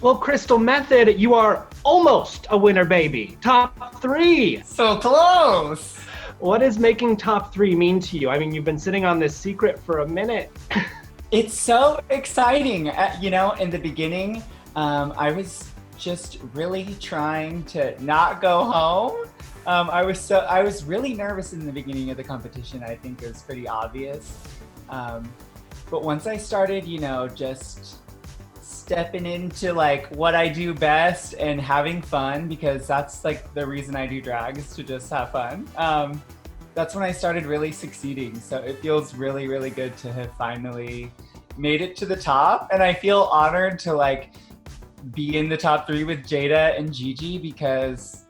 Well, Crystal Methyd, you are almost a winner, baby. Top 3. So close. What does making top 3 mean to you? I mean, you've been sitting on this secret for a minute. It's so exciting. In the beginning, I was just really trying to not go home. I was really nervous in the beginning of the competition. I think it was pretty obvious. But once I started, just stepping into like what I do best and having fun, because that's like the reason I do drag, is to just have fun. That's when I started really succeeding. So it feels really, really good to have finally made it to the top. And I feel honored to like be in the top 3 with Jada and Gigi, because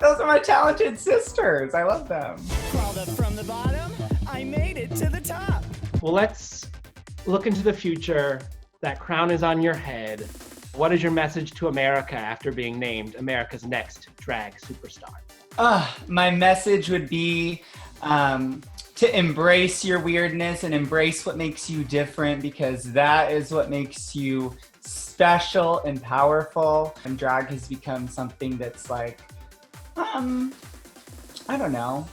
those are my talented sisters. I love them. Crawled up from the bottom, I made it to the top. Well, let's look into the future. That crown is on your head. What is your message to America after being named America's next drag superstar? My message would be to embrace your weirdness and embrace what makes you different, because that is what makes you special and powerful. And drag has become something that's like, I don't know.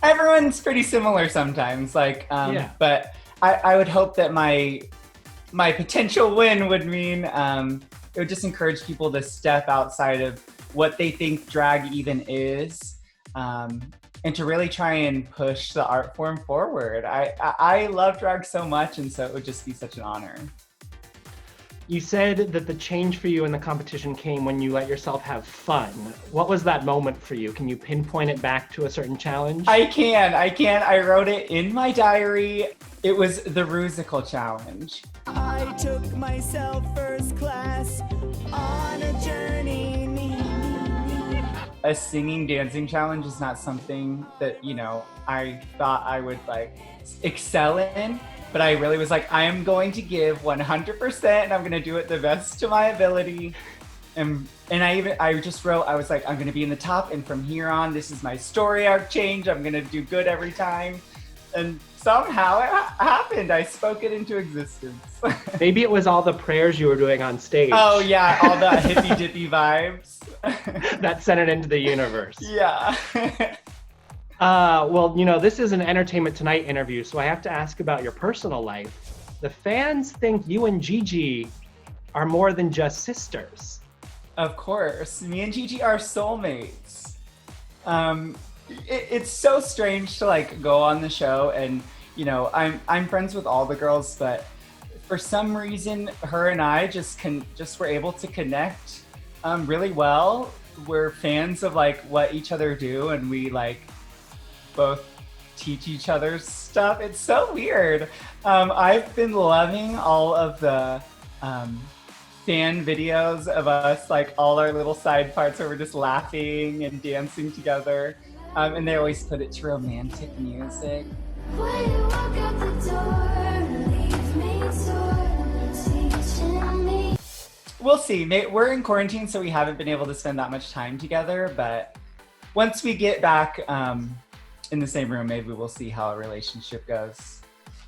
Everyone's pretty similar sometimes, but I would hope that my potential win would mean it would just encourage people to step outside of what they think drag even is, and to really try and push the art form forward. I love drag so much, and so it would just be such an honor. You said that the change for you in the competition came when you let yourself have fun. What was that moment for you? Can you pinpoint it back to a certain challenge? I can. I wrote it in my diary. It was the Rusical challenge. I took myself first class on a journey. A singing dancing challenge is not something that, I thought I would like excel in. But I really was like, I am going to give 100% and I'm going to do it the best to my ability. And I just wrote, I was like, I'm going to be in the top, and from here on, this is my story arc change. I'm going to do good every time. And somehow it happened. I spoke it into existence. Maybe it was all the prayers you were doing on stage. Oh yeah, all the hippy dippy vibes. That sent it into the universe. Yeah. Well, this is an Entertainment Tonight interview, so I have to ask about your personal life. The fans think you and Gigi are more than just sisters. Of course. Me and Gigi are soulmates. It's so strange to like go on the show and, I'm friends with all the girls, but for some reason, her and I just were able to connect really well. We're fans of like what each other do, and we like both teach each other stuff. It's so weird. I've been loving all of the fan videos of us, like all our little side parts where we're just laughing and dancing together. And they always put it to romantic music. When you walk out the door, leave me teaching me. We'll see. We're in quarantine, so we haven't been able to spend that much time together. But once we get back in the same room, maybe we'll see how our relationship goes.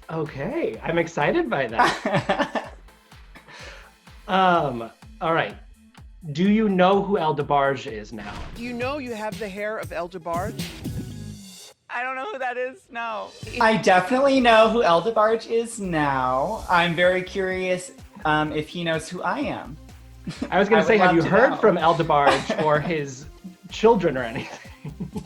Okay, I'm excited by that. All right. Do you know who DeBarge is now? Do you know you have the hair of DeBarge? I don't know who that is, no. I definitely know who DeBarge is now. I'm very curious if he knows who I am. I was going to say, have you heard from DeBarge or his children or anything?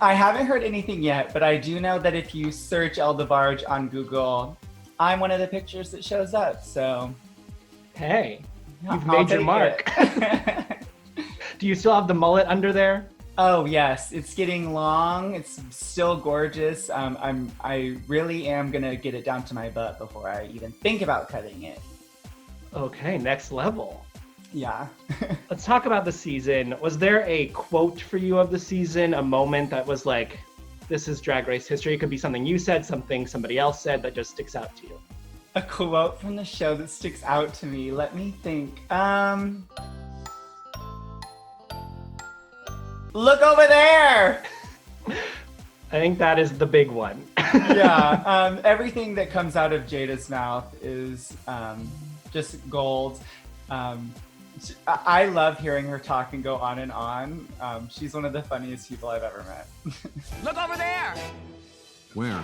I haven't heard anything yet, but I do know that if you search DeBarge on Google, I'm one of the pictures that shows up, so. Hey, you've made your mark. Do you still have the mullet under there? Oh yes, it's getting long. It's still gorgeous. I really am gonna get it down to my butt before I even think about cutting it. Okay, next level. Yeah. Let's talk about the season. Was there a quote for you of the season, a moment that was like, this is Drag Race history? It could be something you said, something somebody else said that just sticks out to you. A quote from the show that sticks out to me. Let me think. Look over there! I think that is the big one. Yeah, everything that comes out of Jada's mouth is just gold. I love hearing her talk and go on and on. She's one of the funniest people I've ever met. Look over there! Where?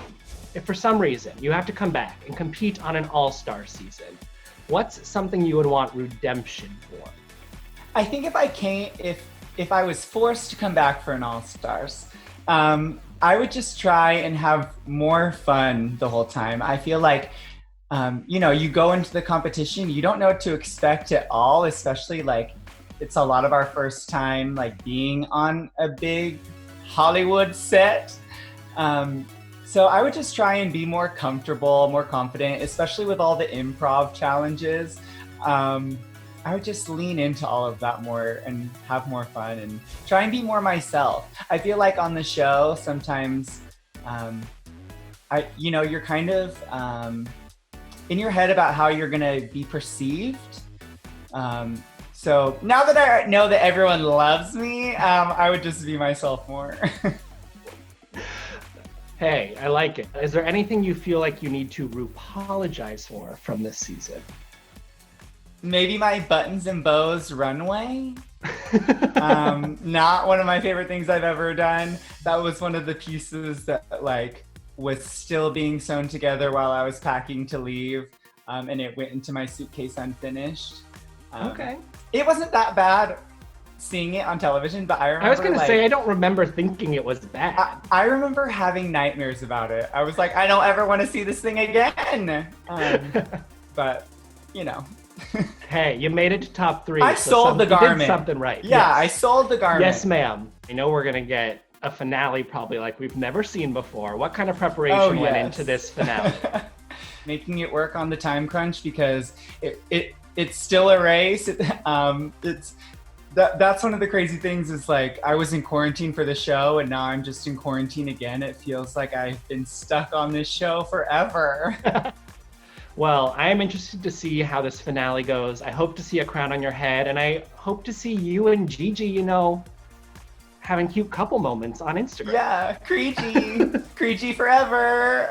If for some reason you have to come back and compete on an all-star season, what's something you would want redemption for? I think if I was forced to come back for an All-Stars, I would just try and have more fun the whole time. I feel like, you go into the competition, you don't know what to expect at all, especially like it's a lot of our first time like being on a big Hollywood set. So I would just try and be more comfortable, more confident, especially with all the improv challenges. I would just lean into all of that more and have more fun and try and be more myself. I feel like on the show, sometimes, you're kind of in your head about how you're gonna be perceived. So now that I know that everyone loves me, I would just be myself more. Hey, I like it. Is there anything you feel like you need to apologize for from this season? Maybe my buttons and bows runway. Not one of my favorite things I've ever done. That was one of the pieces that was still being sewn together while I was packing to leave. And it went into my suitcase unfinished. Okay. It wasn't that bad seeing it on television, but I remember I was gonna say, I don't remember thinking it was bad. I remember having nightmares about it. I was like, I don't ever want to see this thing again. But, Hey, you made it to top 3. I sold the garment. You did something right. Yeah, yes. I sold the garment. Yes, ma'am. I know we're gonna get a finale probably like we've never seen before. What kind of preparation went into this finale? Making it work on the time crunch because it's still a race. That's one of the crazy things is I was in quarantine for the show and now I'm just in quarantine again. It feels like I've been stuck on this show forever. Well, I am interested to see how this finale goes. I hope to see a crown on your head, and I hope to see you and Gigi, having cute couple moments on Instagram. Yeah, Creegee. Creegee forever.